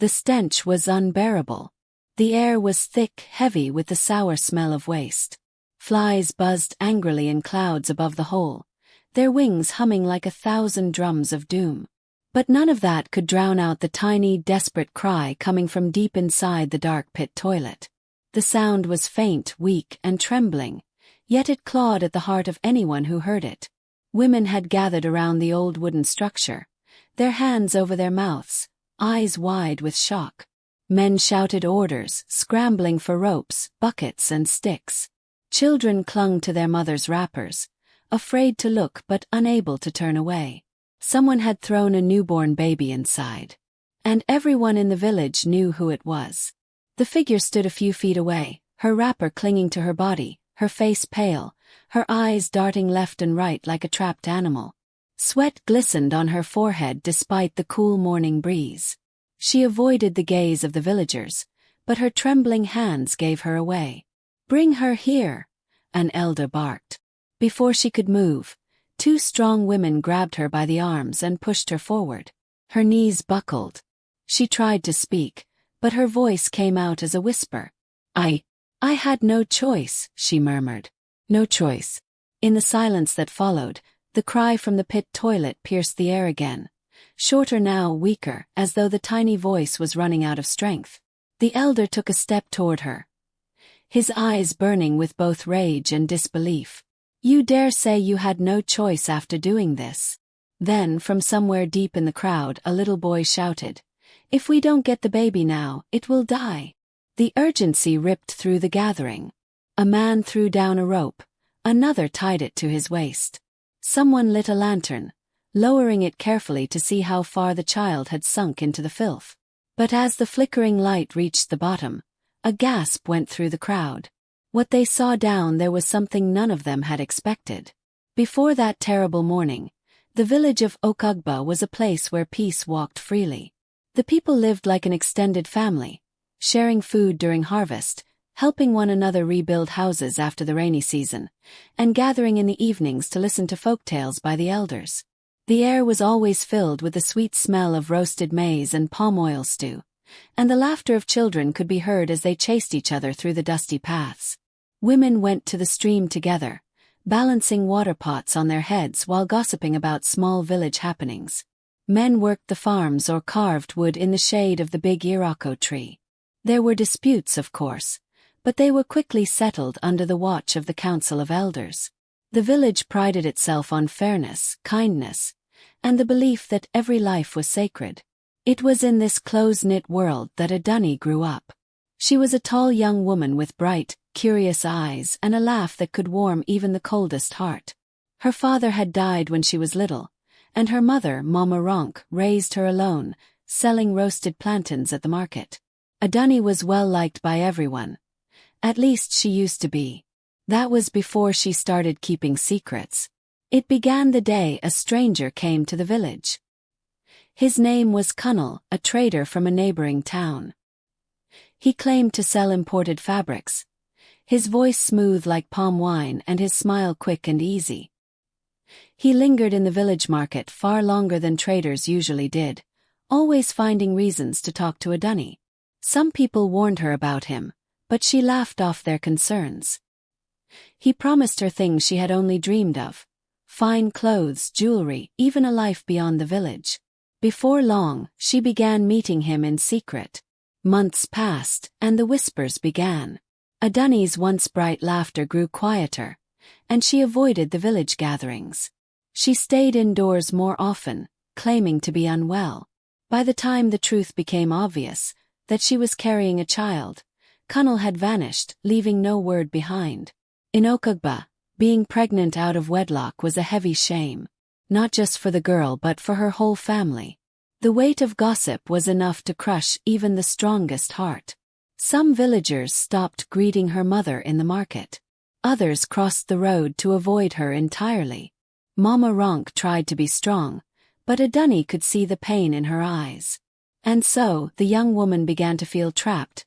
The stench was unbearable. The air was thick, heavy with the sour smell of waste. Flies buzzed angrily in clouds above the hole, their wings humming like 1,000 drums of doom. But none of that could drown out the tiny, desperate cry coming from deep inside the dark pit toilet. The sound was faint, weak, and trembling, yet it clawed at the heart of anyone who heard it. Women had gathered around the old wooden structure, their hands over their mouths, eyes wide with shock. Men shouted orders, scrambling for ropes, buckets, and sticks. Children clung to their mothers' wrappers, afraid to look but unable to turn away. Someone had thrown a newborn baby inside. And everyone in the village knew who it was. The figure stood a few feet away, her wrapper clinging to her body, her face pale, her eyes darting left and right like a trapped animal. Sweat glistened on her forehead despite the cool morning breeze. She avoided the gaze of the villagers, but her trembling hands gave her away. "Bring her here," an elder barked. Before she could move, 2 strong women grabbed her by the arms and pushed her forward. Her knees buckled. She tried to speak, but her voice came out as a whisper. I had no choice," she murmured. "No choice." In the silence that followed, the cry from the pit toilet pierced the air again. Shorter now, weaker, as though the tiny voice was running out of strength. The elder took a step toward her, his eyes burning with both rage and disbelief. "You dare say you had no choice after doing this?" Then, from somewhere deep in the crowd, a little boy shouted, "If we don't get the baby now, it will die." The urgency ripped through the gathering. A man threw down a rope, another tied it to his waist. Someone lit a lantern, lowering it carefully to see how far the child had sunk into the filth. But as the flickering light reached the bottom, a gasp went through the crowd. What they saw down there was something none of them had expected. Before that terrible morning, the village of Okugba was a place where peace walked freely. The people lived like an extended family, sharing food during harvest, helping one another rebuild houses after the rainy season, and gathering in the evenings to listen to folktales by the elders. The air was always filled with the sweet smell of roasted maize and palm oil stew, and the laughter of children could be heard as they chased each other through the dusty paths. Women went to the stream together, balancing water pots on their heads while gossiping about small village happenings. Men worked the farms or carved wood in the shade of the big iroko tree. There were disputes, of course, but they were quickly settled under the watch of the Council of Elders. The village prided itself on fairness, kindness, and the belief that every life was sacred. It was in this close-knit world that Adunni grew up. She was a tall young woman with bright, curious eyes and a laugh that could warm even the coldest heart. Her father had died when she was little, and her mother, Mama Ronk, raised her alone, selling roasted plantains at the market. Adunni was well liked by everyone. At least she used to be. That was before she started keeping secrets. It began the day a stranger came to the village. His name was Kunnel, a trader from a neighboring town. He claimed to sell imported fabrics, his voice smooth like palm wine and his smile quick and easy. He lingered in the village market far longer than traders usually did, always finding reasons to talk to Adunni. Some people warned her about him, but she laughed off their concerns. He promised her things she had only dreamed of: fine clothes, jewelry, even a life beyond the village. Before long, she began meeting him in secret. Months passed, and the whispers began. Adunni's once bright laughter grew quieter, and she avoided the village gatherings. She stayed indoors more often, claiming to be unwell. By the time the truth became obvious, that she was carrying a child, Kunnel had vanished, leaving no word behind. In Okugba, being pregnant out of wedlock was a heavy shame, not just for the girl but for her whole family. The weight of gossip was enough to crush even the strongest heart. Some villagers stopped greeting her mother in the market. Others crossed the road to avoid her entirely. Mama Ronk tried to be strong, but Adunni could see the pain in her eyes. And so, the young woman began to feel trapped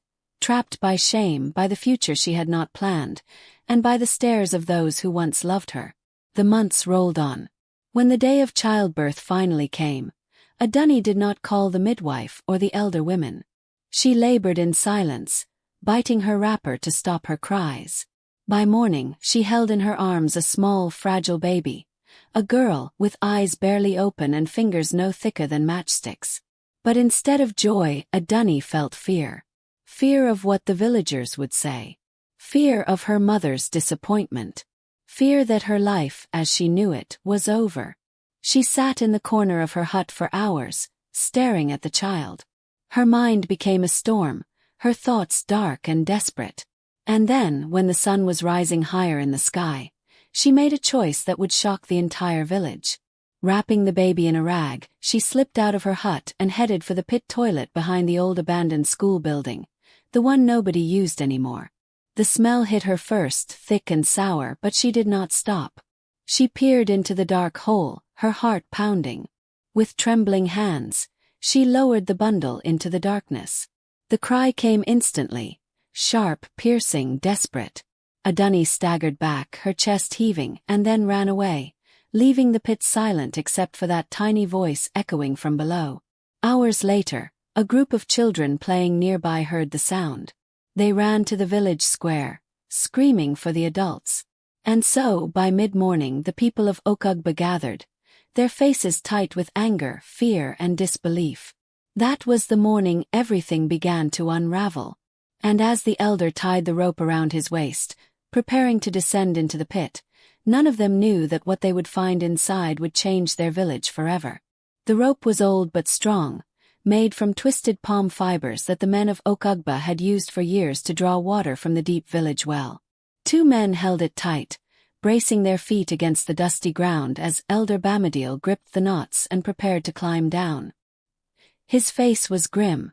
by shame, by the future she had not planned, and by the stares of those who once loved her. The months rolled on. When the day of childbirth finally came, A dunny did not call the midwife or the elder women. She labored in silence, biting her wrapper to stop her cries. By morning, she held in her arms a small, fragile baby, a girl with eyes barely open and fingers no thicker than matchsticks. But instead of joy, a dunny felt fear. Fear of what the villagers would say. Fear of her mother's disappointment. Fear that her life, as she knew it, was over. She sat in the corner of her hut for hours, staring at the child. Her mind became a storm, her thoughts dark and desperate. And then, when the sun was rising higher in the sky, she made a choice that would shock the entire village. Wrapping the baby in a rag, she slipped out of her hut and headed for the pit toilet behind the old abandoned school building, the one nobody used anymore. The smell hit her first, thick and sour, but she did not stop. She peered into the dark hole, her heart pounding. With trembling hands, she lowered the bundle into the darkness. The cry came instantly, sharp, piercing, desperate. A dunny staggered back, her chest heaving, and then ran away, leaving the pit silent except for that tiny voice echoing from below. Hours later, a group of children playing nearby heard the sound. They ran to the village square, screaming for the adults. And so, by mid-morning, the people of Okugba gathered, their faces tight with anger, fear, and disbelief. That was the morning everything began to unravel. And as the elder tied the rope around his waist, preparing to descend into the pit, none of them knew that what they would find inside would change their village forever. The rope was old but strong, made from twisted palm fibers that the men of Okugba had used for years to draw water from the deep village well. 2 men held it tight, bracing their feet against the dusty ground as Elder Bamadil gripped the knots and prepared to climb down. His face was grim,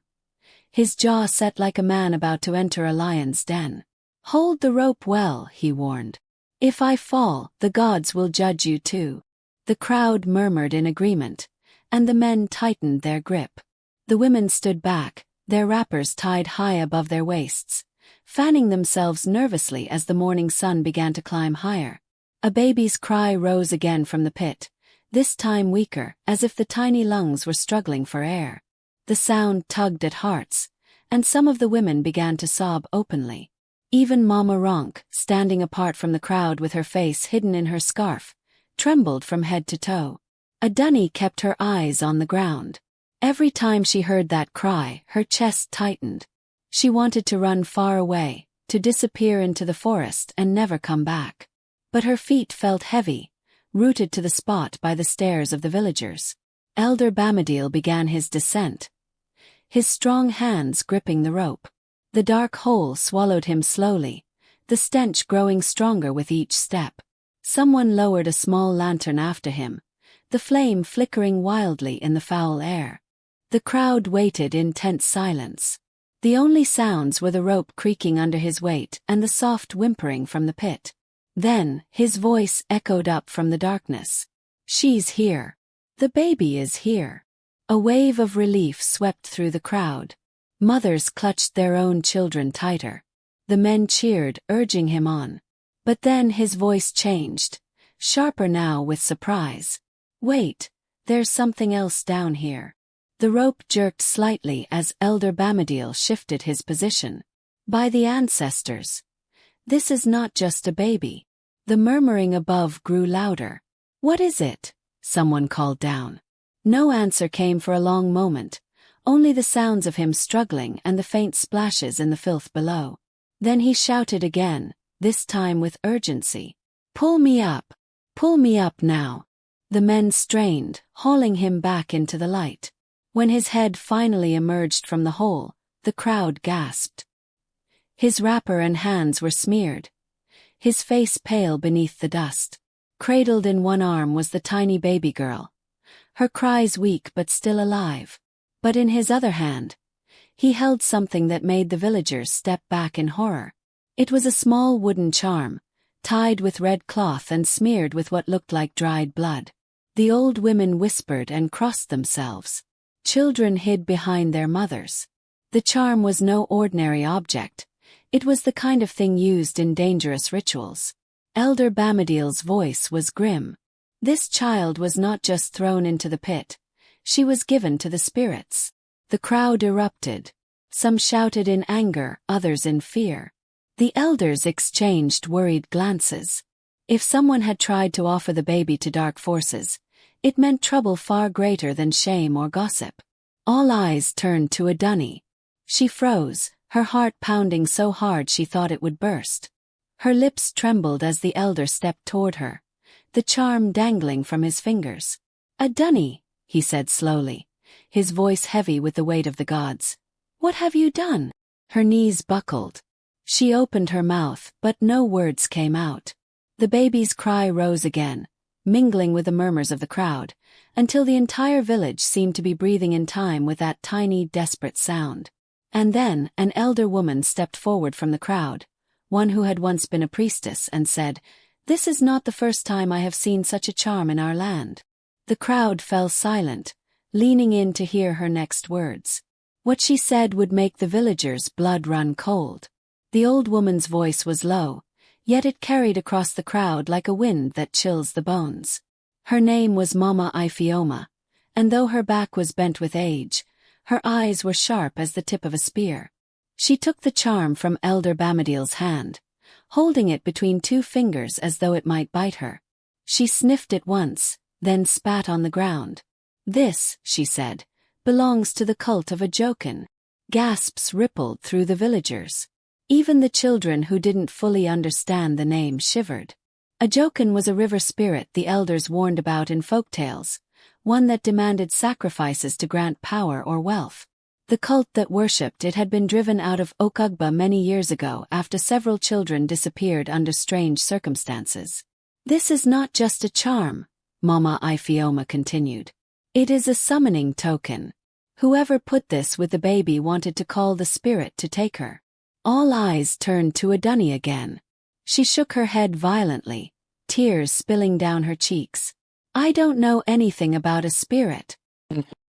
his jaw set like a man about to enter a lion's den. "Hold the rope well," he warned. "If I fall, the gods will judge you too." The crowd murmured in agreement, and the men tightened their grip. The women stood back, their wrappers tied high above their waists, fanning themselves nervously as the morning sun began to climb higher. A baby's cry rose again from the pit, this time weaker, as if the tiny lungs were struggling for air. The sound tugged at hearts, and some of the women began to sob openly. Even Mama Ronk, standing apart from the crowd with her face hidden in her scarf, trembled from head to toe. A dunny kept her eyes on the ground. Every time she heard that cry, her chest tightened. She wanted to run far away, to disappear into the forest and never come back. But her feet felt heavy, rooted to the spot by the stares of the villagers. Elder Bamadil began his descent, his strong hands gripping the rope. The dark hole swallowed him slowly, the stench growing stronger with each step. Someone lowered a small lantern after him, the flame flickering wildly in the foul air. The crowd waited in tense silence. The only sounds were the rope creaking under his weight and the soft whimpering from the pit. Then, his voice echoed up from the darkness. "She's here. The baby is here." A wave of relief swept through the crowd. Mothers clutched their own children tighter. The men cheered, urging him on. But then his voice changed, sharper now with surprise. "Wait, there's something else down here." The rope jerked slightly as Elder Bamadil shifted his position. "By the ancestors, this is not just a baby." The murmuring above grew louder. "What is it?" someone called down. No answer came for a long moment, only the sounds of him struggling and the faint splashes in the filth below. Then he shouted again, this time with urgency. "Pull me up! Pull me up now!" The men strained, hauling him back into the light. When his head finally emerged from the hole, the crowd gasped. His wrapper and hands were smeared, his face pale beneath the dust. Cradled in one arm was the tiny baby girl, her cries weak but still alive. But in his other hand, he held something that made the villagers step back in horror. It was a small wooden charm, tied with red cloth and smeared with what looked like dried blood. The old women whispered and crossed themselves. Children hid behind their mothers. The charm was no ordinary object. It was the kind of thing used in dangerous rituals. Elder Bamadil's voice was grim. This child was not just thrown into the pit. she was given to the spirits. The crowd erupted. Some shouted in anger, others in fear. The elders exchanged worried glances. If someone had tried to offer the baby to dark forces, it meant trouble far greater than shame or gossip. All eyes turned to Adunni. She froze, her heart pounding so hard she thought it would burst. Her lips trembled as the elder stepped toward her, the charm dangling from his fingers. "Adunni," he said slowly, his voice heavy with the weight of the gods. "What have you done?" Her knees buckled. She opened her mouth, but no words came out. The baby's cry rose again, mingling with the murmurs of the crowd, until the entire village seemed to be breathing in time with that tiny, desperate sound. And then, an elder woman stepped forward from the crowd, one who had once been a priestess, and said, "This is not the first time I have seen such a charm in our land." The crowd fell silent, leaning in to hear her next words. What she said would make the villagers' blood run cold. The old woman's voice was low, yet it carried across the crowd like a wind that chills the bones. Her name was Mama Ifioma, and though her back was bent with age, her eyes were sharp as the tip of a spear. She took the charm from Elder Bamadil's hand, holding it between two fingers as though it might bite her. She sniffed it once, then spat on the ground. "This," she said, "belongs to the cult of Ajoken." Gasps rippled through the villagers. Even the children who didn't fully understand the name shivered. Ajoken was a river spirit the elders warned about in Folktales, one that demanded sacrifices to grant power or wealth. The cult that worshipped it had been driven out of Okugba many years ago after several children disappeared under strange circumstances. "This is not just a charm," Mama Ifioma continued. "It is a summoning token. Whoever put this with the baby wanted to call the spirit to take her." All eyes turned to Adunni again. She shook her head violently, tears spilling down her cheeks. "I don't know anything about a spirit.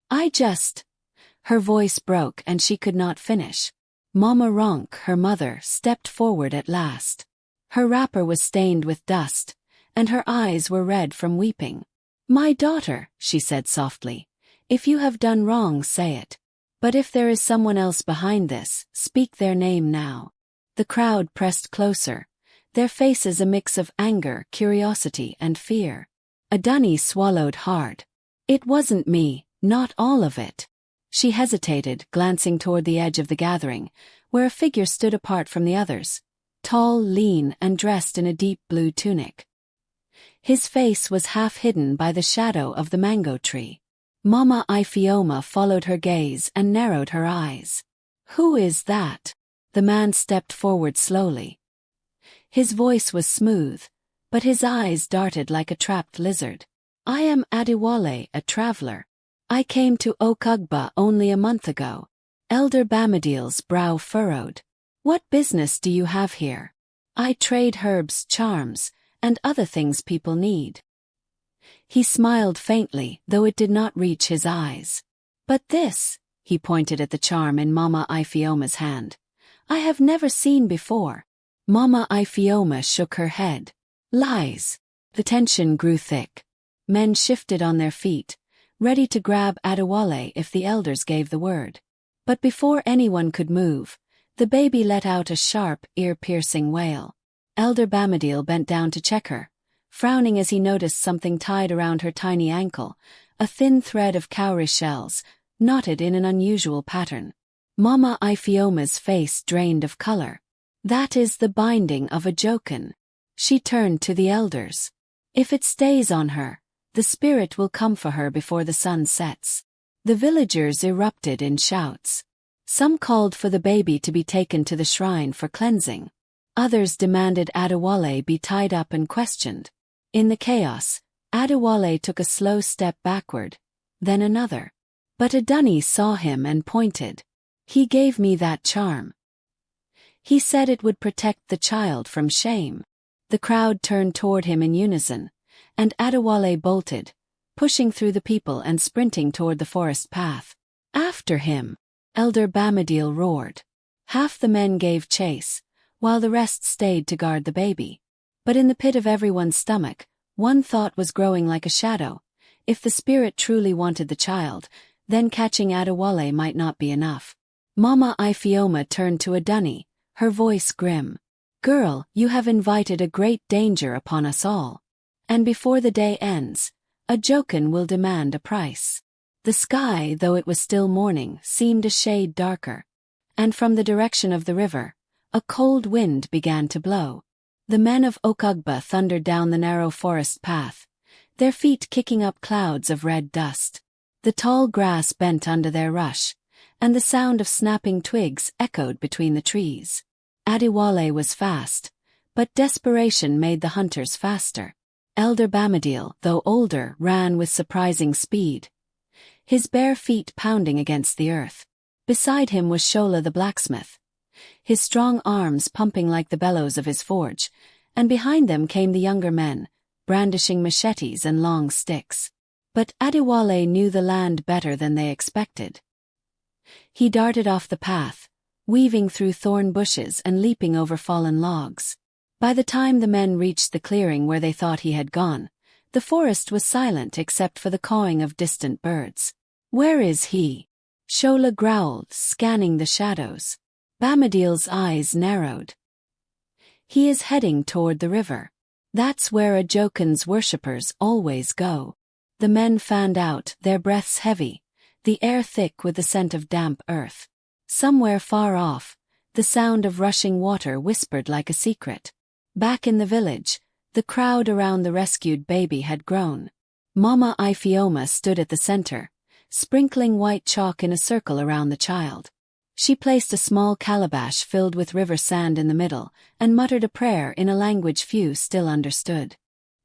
I just—" Her voice broke and she could not finish. Mama Ronk, her mother, stepped forward at last. Her wrapper was stained with dust, and her eyes were red from weeping. "My daughter," she said softly, "if you have done wrong, say it. But if there is someone else behind this, speak their name now." The crowd pressed closer, their faces a mix of anger, curiosity, and fear. Adunni swallowed hard. "It wasn't me, not all of it." She hesitated, glancing toward the edge of the gathering, where a figure stood apart from the others, tall, lean, and dressed in a deep blue tunic. His face was half hidden by the shadow of the mango tree. Mama Ifioma followed her gaze and narrowed her eyes. "Who is that?" The man stepped forward slowly. His voice was smooth, but his eyes darted like a trapped lizard. "I am Adiwale, a traveler. I came to Okugba only a month ago." Elder Bamadil's brow furrowed. "What business do you have here?" "I trade herbs, charms, and other things people need." He smiled faintly, though it did not reach his eyes. "But this," he pointed at the charm in Mama Ifioma's hand, "I have never seen before." Mama Ifioma shook her head. "Lies." The tension grew thick. Men shifted on their feet, ready to grab Adewale if the elders gave the word. But before anyone could move, the baby let out a sharp, ear-piercing wail. Elder Bamadil bent down to check her, frowning as he noticed something tied around her tiny ankle, a thin thread of cowrie shells, knotted in an unusual pattern. Mama Ifioma's face drained of color. "That is the binding of Ajoken." She turned to the elders. "If it stays on her, the spirit will come for her before the sun sets." The villagers erupted in shouts. Some called for the baby to be taken to the shrine for cleansing. Others demanded Adewale be tied up and questioned. In the chaos, Adewale took a slow step backward, then another. But Adunni saw him and pointed. "He gave me that charm. He said it would protect the child from shame." The crowd turned toward him in unison, and Adewale bolted, pushing through the people and sprinting toward the forest path. "After him!" Elder Bamadil roared. Half the men gave chase, while the rest stayed to guard the baby. But in the pit of everyone's stomach, one thought was growing like a shadow. If the spirit truly wanted the child, then catching Adewale might not be enough. Mama Ifeoma turned to Adunni, her voice grim. "Girl, you have invited a great danger upon us all. And before the day ends, Ajoken will demand a price." The sky, though it was still morning, seemed a shade darker. And from the direction of the river, a cold wind began to blow. The men of Okugba thundered down the narrow forest path, their feet kicking up clouds of red dust. The tall grass bent under their rush, and the sound of snapping twigs echoed between the trees. Adewale was fast, but desperation made the hunters faster. Elder Bamadil, though older, ran with surprising speed, his bare feet pounding against the earth. Beside him was Shola the blacksmith, his strong arms pumping like the bellows of his forge, and behind them came the younger men, brandishing machetes and long sticks. But Adewale knew the land better than they expected. He darted off the path, weaving through thorn bushes and leaping over fallen logs. By the time the men reached the clearing where they thought he had gone, the forest was silent except for the cawing of distant birds. "Where is he?" Shola growled, scanning the shadows. Bamadil's eyes narrowed. "He is heading toward the river. That's where Ajoken's worshippers always go." The men fanned out, their breaths heavy, the air thick with the scent of damp earth. Somewhere far off, the sound of rushing water whispered like a secret. Back in the village, the crowd around the rescued baby had grown. Mama Ifeoma stood at the center, sprinkling white chalk in a circle around the child. She placed a small calabash filled with river sand in the middle, and muttered a prayer in a language few still understood.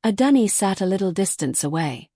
Adunni sat a little distance away,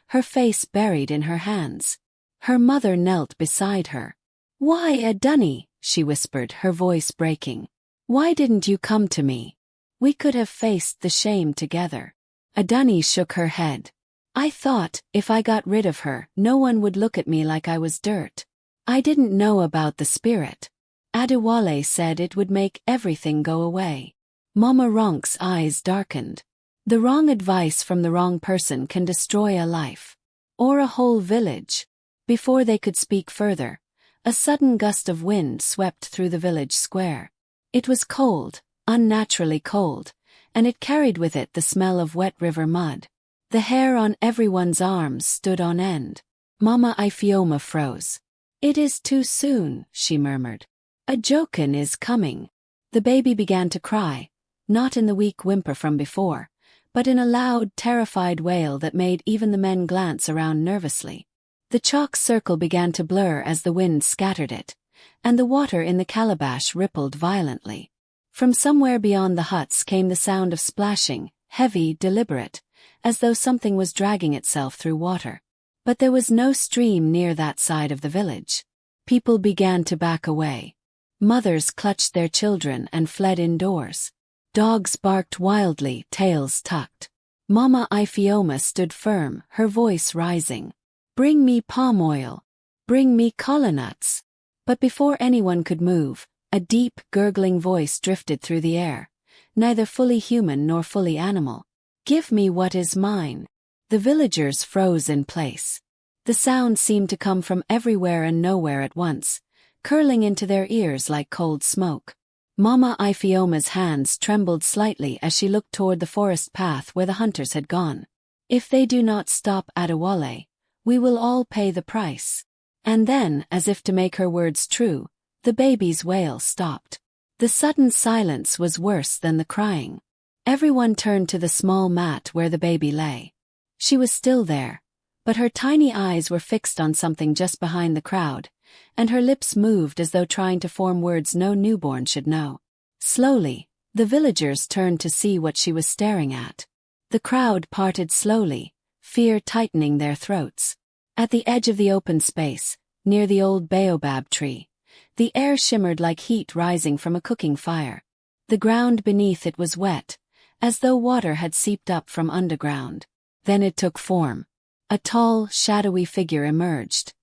her face buried in her hands. Her mother knelt beside her. "Why, Adunni?" she whispered, her voice breaking. "Why didn't you come to me? We could have faced the shame together." Adunni shook her head. "I thought, if I got rid of her, no one would look at me like I was dirt. I didn't know about the spirit. Adewale said it would make everything go away." Mama Ronk's eyes darkened. The wrong advice from the wrong person can destroy a life. Or a whole village. Before they could speak further, a sudden gust of wind swept through the village square. It was cold, unnaturally cold, and it carried with it the smell of wet river mud. The hair on everyone's arms stood on end. Mama Ifeoma froze. "It is too soon," she murmured. "Ajoken is coming." The baby began to cry, not in the weak whimper from before, but in a loud, terrified wail that made even the men glance around nervously. The chalk circle began to blur as the wind scattered it, and the water in the calabash rippled violently. From somewhere beyond the huts came the sound of splashing, heavy, deliberate, as though something was dragging itself through water. But there was no stream near that side of the village. People began to back away. Mothers clutched their children and fled indoors. Dogs barked wildly, tails tucked. Mama Ifeoma stood firm, her voice rising. "Bring me palm oil. Bring me kola nuts." But before anyone could move, a deep, gurgling voice drifted through the air, neither fully human nor fully animal. "Give me what is mine." The villagers froze in place. The sound seemed to come from everywhere and nowhere at once, curling into their ears like cold smoke. Mama Ifeoma's hands trembled slightly as she looked toward the forest path where the hunters had gone. "If they do not stop Adewale, we will all pay the price." And then, as if to make her words true, the baby's wail stopped. The sudden silence was worse than the crying. Everyone turned to the small mat where the baby lay. She was still there, but her tiny eyes were fixed on something just behind the crowd, and her lips moved as though trying to form words no newborn should know. Slowly, the villagers turned to see what she was staring at. The crowd parted slowly, fear tightening their throats. At the edge of the open space, near the old baobab tree, the air shimmered like heat rising from a cooking fire. The ground beneath it was wet, as though water had seeped up from underground. Then it took form. A tall, shadowy figure emerged,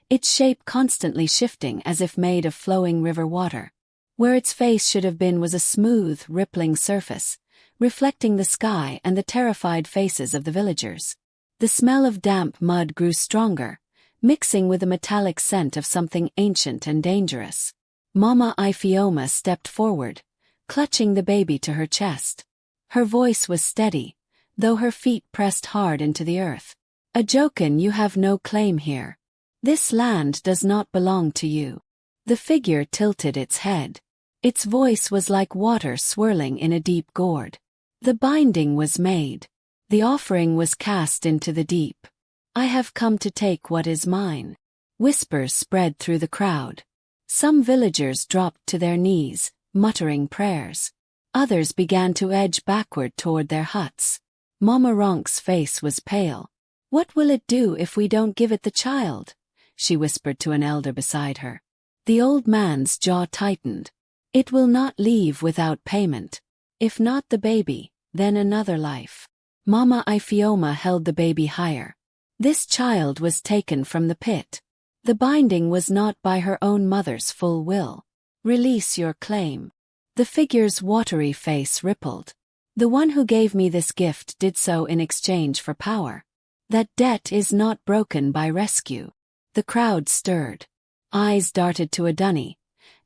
its shape constantly shifting as if made of flowing river water. Where its face should have been was a smooth, rippling surface, reflecting the sky and the terrified faces of the villagers. The smell of damp mud grew stronger, mixing with a metallic scent of something ancient and dangerous. Mama Ifioma stepped forward, clutching the baby to her chest. Her voice was steady, though her feet pressed hard into the earth. "Ajoken, you have no claim here. This land does not belong to you." The figure tilted its head. Its voice was like water swirling in a deep gourd. The binding was made. The offering was cast into the deep. "I have come to take what is mine." Whispers spread through the crowd. Some villagers dropped to their knees, muttering prayers. Others began to edge backward toward their huts. Mama Ronk's face was pale. "What will it do if we don't give it the child?" she whispered to an elder beside her. The old man's jaw tightened. "It will not leave without payment. If not the baby, then another life." Mama Ifioma held the baby higher. This child was taken from the pit. The binding was not by her own mother's full will. "Release your claim." The figure's watery face rippled. "The one who gave me this gift did so in exchange for power. That debt is not broken by rescue." The crowd stirred. Eyes darted to a dunny,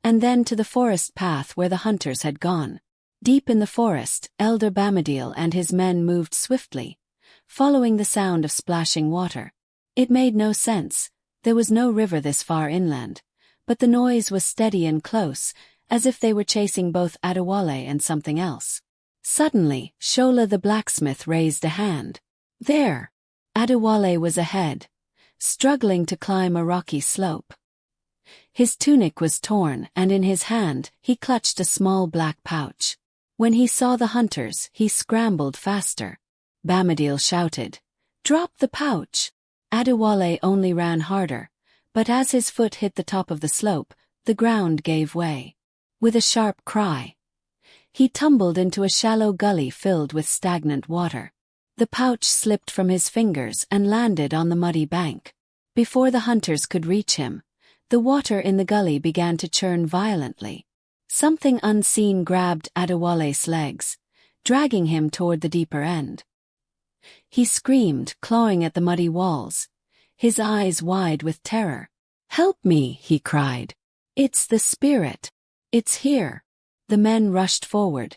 and then to the forest path where the hunters had gone. Deep in the forest, Elder Bamadil and his men moved swiftly, following the sound of splashing water. It made no sense. There was no river this far inland, but the noise was steady and close, as if they were chasing both Adewale and something else. Suddenly, Shola the blacksmith raised a hand. There! Adewale was ahead, struggling to climb a rocky slope. His tunic was torn, and in his hand, he clutched a small black pouch. When he saw the hunters, he scrambled faster. Bamadil shouted, "Drop the pouch!" Adewale only ran harder, but as his foot hit the top of the slope, the ground gave way. With a sharp cry, he tumbled into a shallow gully filled with stagnant water. The pouch slipped from his fingers and landed on the muddy bank. Before the hunters could reach him, the water in the gully began to churn violently. Something unseen grabbed Adewale's legs, dragging him toward the deeper end. He screamed, clawing at the muddy walls, his eyes wide with terror. "Help me," he cried. "It's the spirit. It's here." The men rushed forward,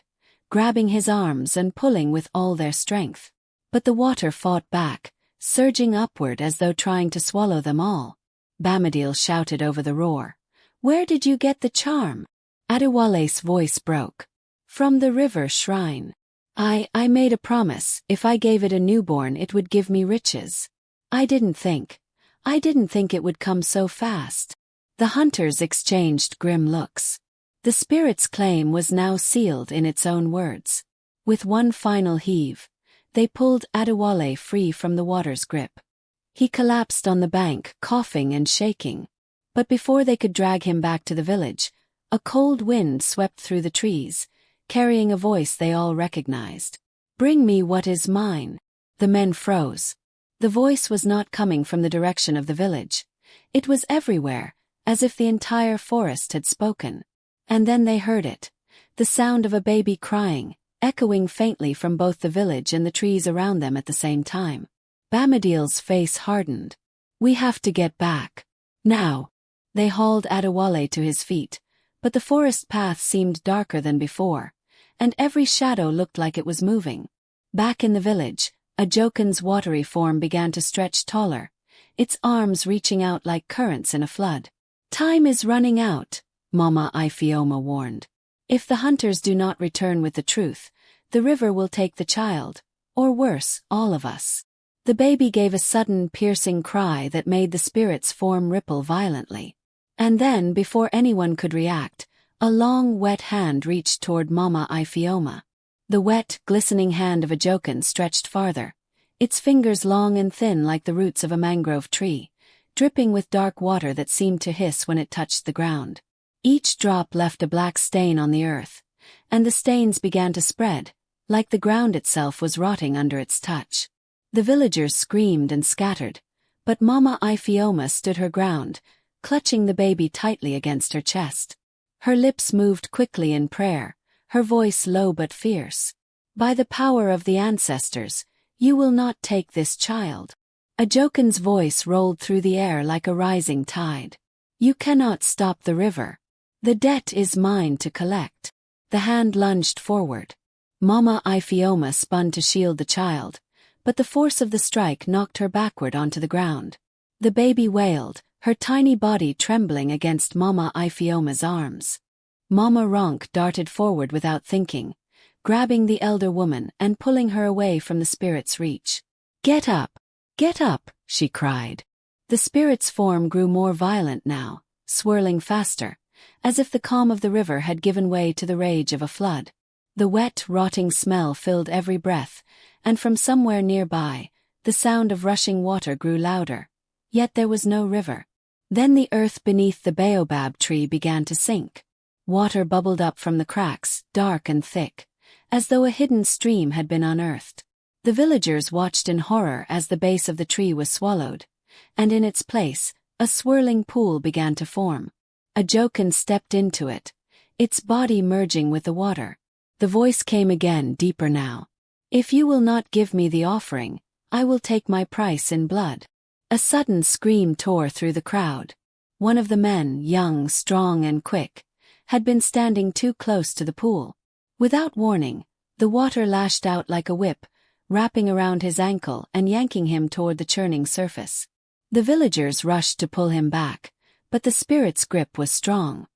grabbing his arms and pulling with all their strength. But the water fought back, surging upward as though trying to swallow them all. Bamadil shouted over the roar, "Where did you get the charm?" Adewale's voice broke. "From the river shrine. I made a promise, if I gave it a newborn it would give me riches. I didn't think it would come so fast." The hunters exchanged grim looks. The spirit's claim was now sealed in its own words. With one final heave, they pulled Adewale free from the water's grip. He collapsed on the bank, coughing and shaking. But before they could drag him back to the village, a cold wind swept through the trees, carrying a voice they all recognized. "Bring me what is mine." The men froze. The voice was not coming from the direction of the village. It was everywhere, as if the entire forest had spoken. And then they heard it, the sound of a baby crying, echoing faintly from both the village and the trees around them at the same time. Bamadil's face hardened. "We have to get back. Now." They hauled Adewale to his feet, but the forest path seemed darker than before, and every shadow looked like it was moving. Back in the village, Ajoken's watery form began to stretch taller, its arms reaching out like currents in a flood. "Time is running out," Mama Ifioma warned. "If the hunters do not return with the truth, the river will take the child, or worse, all of us." The baby gave a sudden, piercing cry that made the spirit's form ripple violently. And then, before anyone could react, a long, wet hand reached toward Mama Ifioma. The wet, glistening hand of Ajoken stretched farther, its fingers long and thin like the roots of a mangrove tree, dripping with dark water that seemed to hiss when it touched the ground. Each drop left a black stain on the earth, and the stains began to spread, like the ground itself was rotting under its touch. The villagers screamed and scattered, but Mama Ifioma stood her ground, clutching the baby tightly against her chest. Her lips moved quickly in prayer, her voice low but fierce. "By the power of the ancestors, You will not take this child. A Jokun's voice rolled through the air like a rising tide. You cannot stop the river. The debt is mine to collect. The hand lunged forward. Mama Ifeoma spun to shield the child, but the force of the strike knocked her backward onto the ground. The baby wailed, her tiny body trembling against Mama Ifeoma's arms. Mama Ronk darted forward without thinking, grabbing the elder woman and pulling her away from the spirit's reach. Get up! Get up! She cried. The spirit's form grew more violent now, swirling faster, as if the calm of the river had given way to the rage of a flood. The wet, rotting smell filled every breath, and from somewhere nearby, the sound of rushing water grew louder. Yet there was no river. Then the earth beneath the baobab tree began to sink. Water bubbled up from the cracks, dark and thick, as though a hidden stream had been unearthed. The villagers watched in horror as the base of the tree was swallowed, and in its place, a swirling pool began to form. A Jokun stepped into it, its body merging with the water. The voice came again, deeper now. If you will not give me the offering, I will take my price in blood. A sudden scream tore through the crowd. One of the men, young, strong and quick, had been standing too close to the pool. Without warning, the water lashed out like a whip, wrapping around his ankle and yanking him toward the churning surface. The villagers rushed to pull him back, but the spirit's grip was strong.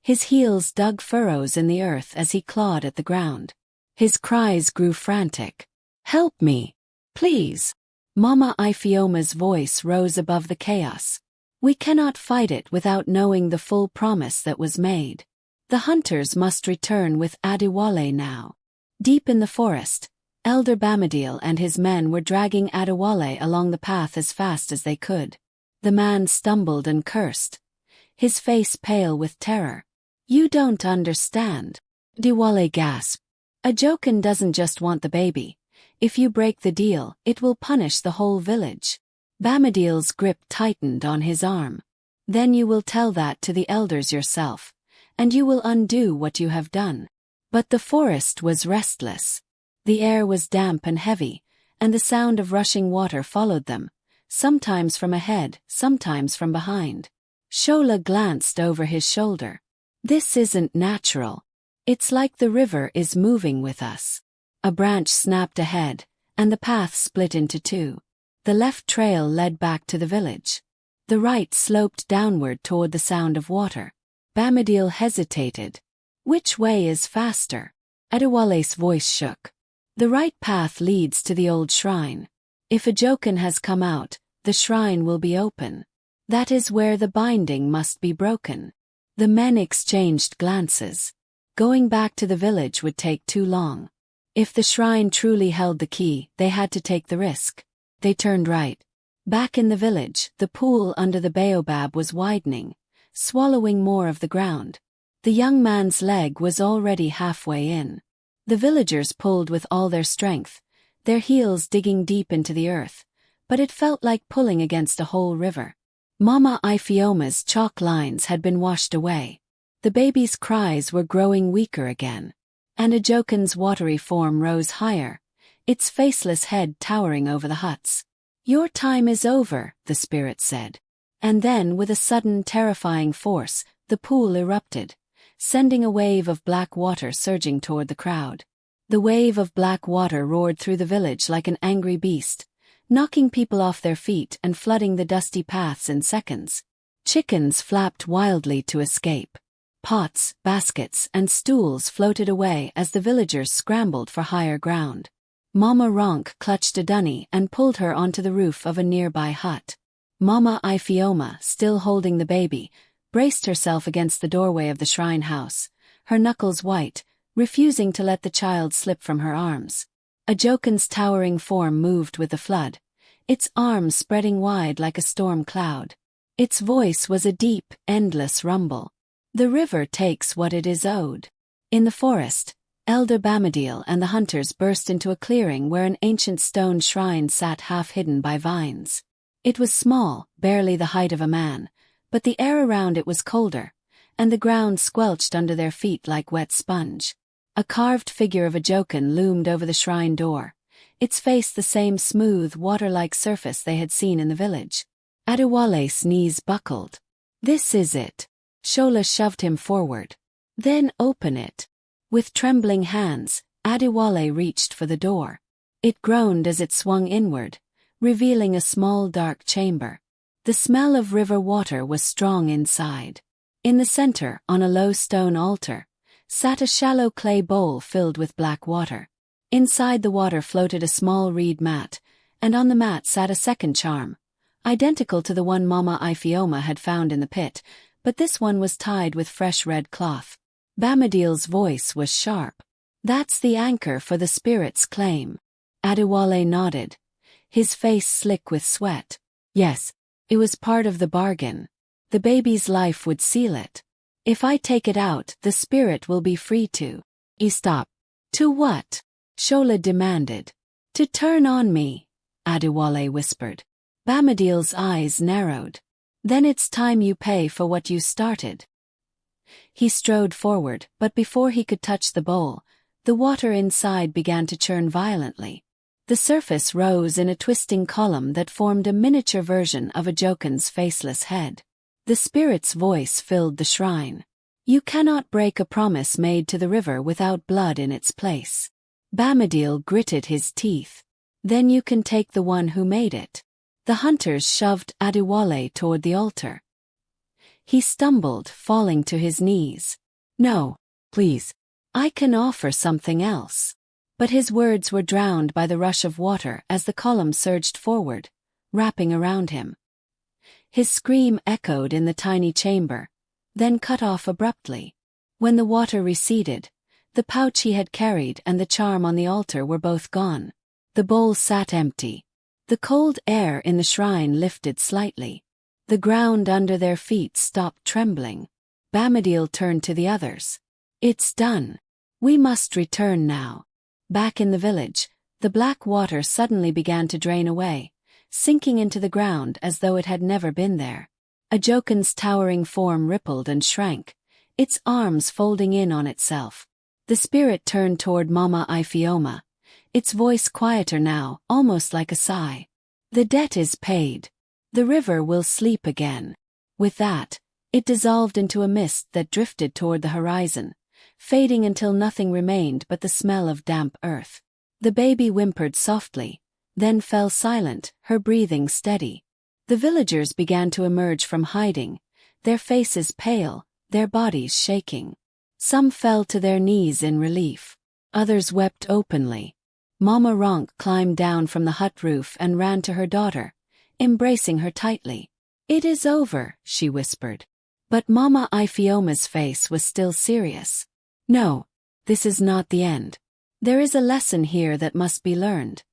His heels dug furrows in the earth as he clawed at the ground. His cries grew frantic. Help me! Please! Mama Ifeoma's voice rose above the chaos. We cannot fight it without knowing the full promise that was made. The hunters must return with Adewale now. Deep in the forest, Elder Bamadil and his men were dragging Adewale along the path as fast as they could. The man stumbled and cursed, his face pale with terror. You don't understand. Adewale gasped. A Jokun doesn't just want the baby. If you break the deal, it will punish the whole village. Bamadil's grip tightened on his arm. Then you will tell that to the elders yourself, and you will undo what you have done. But the forest was restless. The air was damp and heavy, and the sound of rushing water followed them, sometimes from ahead, sometimes from behind. Shola glanced over his shoulder. This isn't natural. It's like the river is moving with us. A branch snapped ahead, and the path split into two. The left trail led back to the village. The right sloped downward toward the sound of water. Bamadil hesitated. Which way is faster? Adewale's voice shook. The right path leads to the old shrine. If a Jokun has come out, the shrine will be open. That is where the binding must be broken. The men exchanged glances. Going back to the village would take too long. If the shrine truly held the key, they had to take the risk. They turned right. Back in the village, the pool under the baobab was widening, swallowing more of the ground. The young man's leg was already halfway in. The villagers pulled with all their strength, their heels digging deep into the earth, but it felt like pulling against a whole river. Mama Ifeoma's chalk lines had been washed away. The baby's cries were growing weaker again. And a Jokun's watery form rose higher, its faceless head towering over the huts. Your time is over, the spirit said. And then, with a sudden terrifying force, the pool erupted, sending a wave of black water surging toward the crowd. The wave of black water roared through the village like an angry beast, knocking people off their feet and flooding the dusty paths in seconds. Chickens flapped wildly to escape. Pots, baskets, and stools floated away as the villagers scrambled for higher ground. Mama Ronk clutched a dunny and pulled her onto the roof of a nearby hut. Mama Ifeoma, still holding the baby, braced herself against the doorway of the shrine house, her knuckles white, refusing to let the child slip from her arms. A Jokun's towering form moved with the flood, its arms spreading wide like a storm cloud. Its voice was a deep, endless rumble. The river takes what it is owed. In the forest, Elder Bamadil and the hunters burst into a clearing where an ancient stone shrine sat half hidden by vines. It was small, barely the height of a man, but the air around it was colder, and the ground squelched under their feet like wet sponge. A carved figure of a Jokun loomed over the shrine door, its face the same smooth, water-like surface they had seen in the village. Adewale's knees buckled. "This is it." Shola shoved him forward. "Then open it." With trembling hands, Adewale reached for the door. It groaned as it swung inward, revealing a small dark chamber. The smell of river water was strong inside. In the center, on a low stone altar, sat a shallow clay bowl filled with black water. Inside the water floated a small reed mat, and on the mat sat a second charm, identical to the one Mama Ifeoma had found in the pit, but this one was tied with fresh red cloth. Bamadiel's voice was sharp. "That's the anchor for the spirit's claim." Adewale nodded, his face slick with sweat. "Yes, it was part of the bargain. The baby's life would seal it. If I take it out, the spirit will be free to." "Stop." "To what?" Shola demanded. "To turn on me," Adewale whispered. Bamadiel's eyes narrowed. "Then it's time you pay for what you started." He strode forward, but before he could touch the bowl, the water inside began to churn violently. The surface rose in a twisting column that formed a miniature version of a Jokin's faceless head. The spirit's voice filled the shrine. "You cannot break a promise made to the river without blood in its place." Bamadiel gritted his teeth. "Then you can take the one who made it." The hunters shoved Adewale toward the altar. He stumbled, falling to his knees. "No, please. I can offer something else." But his words were drowned by the rush of water as the column surged forward, wrapping around him. His scream echoed in the tiny chamber, then cut off abruptly. When the water receded, the pouch he had carried and the charm on the altar were both gone. The bowl sat empty. The cold air in the shrine lifted slightly. The ground under their feet stopped trembling. Bamadiel turned to the others. "It's done. We must return now." Back in the village, the black water suddenly began to drain away, sinking into the ground as though it had never been there. A Jokin's towering form rippled and shrank, its arms folding in on itself. The spirit turned toward Mama Ifeoma, its voice quieter now, almost like a sigh. "The debt is paid. The river will sleep again." With that, it dissolved into a mist that drifted toward the horizon, fading until nothing remained but the smell of damp earth. The baby whimpered softly, then fell silent, her breathing steady. The villagers began to emerge from hiding, their faces pale, their bodies shaking. Some fell to their knees in relief. Others wept openly. Mama Ronk climbed down from the hut roof and ran to her daughter, embracing her tightly. "It is over," she whispered. But Mama Ifeoma's face was still serious. "No, this is not the end. There is a lesson here that must be learned,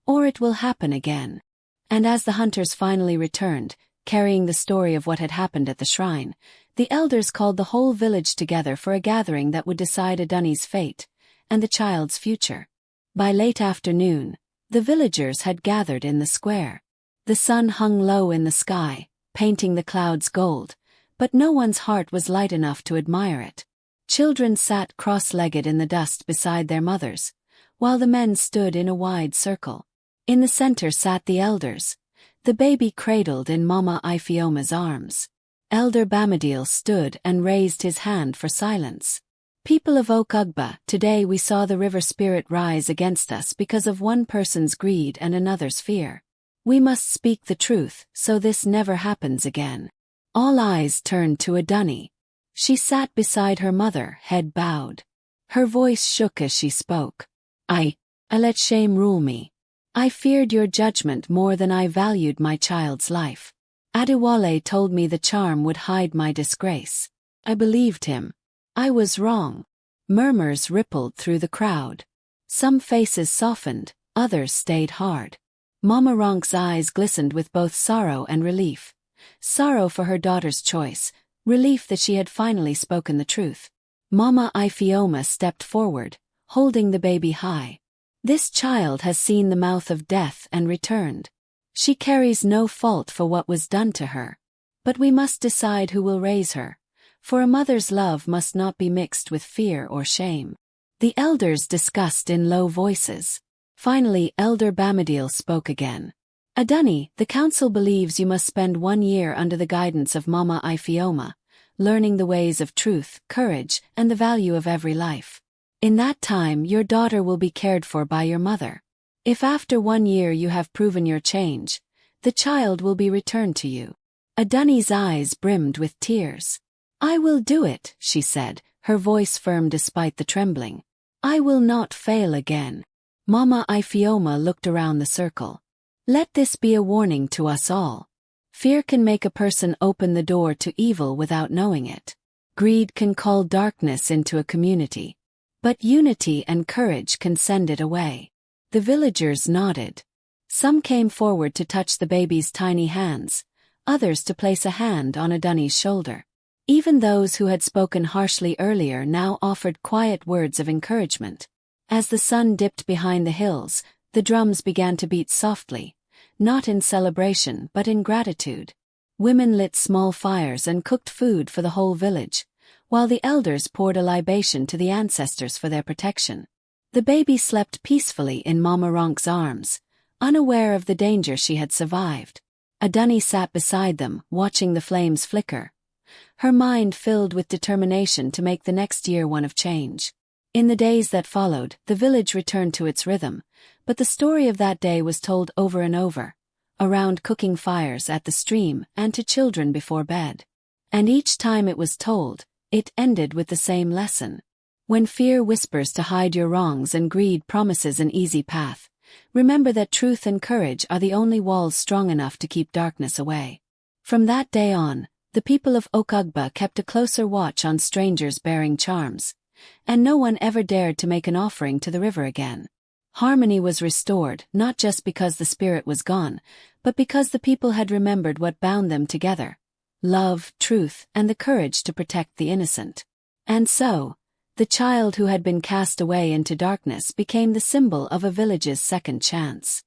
or it will happen again." And as the hunters finally returned, carrying the story of what had happened at the shrine, the elders called the whole village together for a gathering that would decide Aduni's fate and the child's future. By late afternoon, the villagers had gathered in the square. The sun hung low in the sky, painting the clouds gold, but no one's heart was light enough to admire it. Children sat cross-legged in the dust beside their mothers, while the men stood in a wide circle. In the center sat the elders, the baby cradled in Mama Ifeoma's arms. Elder Bamadiel stood and raised his hand for silence. "People of Oak Ugba, today we saw the river spirit rise against us because of one person's greed and another's fear. We must speak the truth so this never happens again." All eyes turned to Aduni. She sat beside her mother, head bowed. Her voice shook as she spoke. I let shame rule me. I feared your judgment more than I valued my child's life. Adewale told me the charm would hide my disgrace. I believed him. I was wrong." Murmurs rippled through the crowd. Some faces softened, others stayed hard. Mama Ronk's eyes glistened with both sorrow and relief. Sorrow for her daughter's choice, relief that she had finally spoken the truth. Mama Ifeoma stepped forward, holding the baby high. "This child has seen the mouth of death and returned. She carries no fault for what was done to her. But we must decide who will raise her, for a mother's love must not be mixed with fear or shame." The elders discussed in low voices. Finally, Elder Bamadil spoke again. Adani, the council believes you must spend 1 year under the guidance of Mama Ifioma, learning the ways of truth, courage, and the value of every life. In that time, your daughter will be cared for by your mother. If after 1 year you have proven your change, the child will be returned to you. Adani's eyes brimmed with tears. I will do it, she said, her voice firm despite the trembling. I will not fail again. Mama Ifioma looked around the circle. Let this be a warning to us all. Fear can make a person open the door to evil without knowing it. Greed can call darkness into a community. But unity and courage can send it away. The villagers nodded. Some came forward to touch the baby's tiny hands, others to place a hand on Adani's shoulder. Even those who had spoken harshly earlier now offered quiet words of encouragement. As the sun dipped behind the hills, the drums began to beat softly, not in celebration but in gratitude. Women lit small fires and cooked food for the whole village, while the elders poured a libation to the ancestors for their protection. The baby slept peacefully in Mama Ronk's arms, unaware of the danger she had survived. Adani sat beside them, watching the flames flicker, her mind filled with determination to make the next year one of change. In the days that followed, the village returned to its rhythm, but the story of that day was told over and over, around cooking fires at the stream and to children before bed. And each time it was told, it ended with the same lesson. When fear whispers to hide your wrongs and greed promises an easy path, remember that truth and courage are the only walls strong enough to keep darkness away. From that day on, the people of Okugba kept a closer watch on strangers bearing charms, and no one ever dared to make an offering to the river again. Harmony was restored, not just because the spirit was gone, but because the people had remembered what bound them together: love, truth, and the courage to protect the innocent. And so, the child who had been cast away into darkness became the symbol of a village's second chance.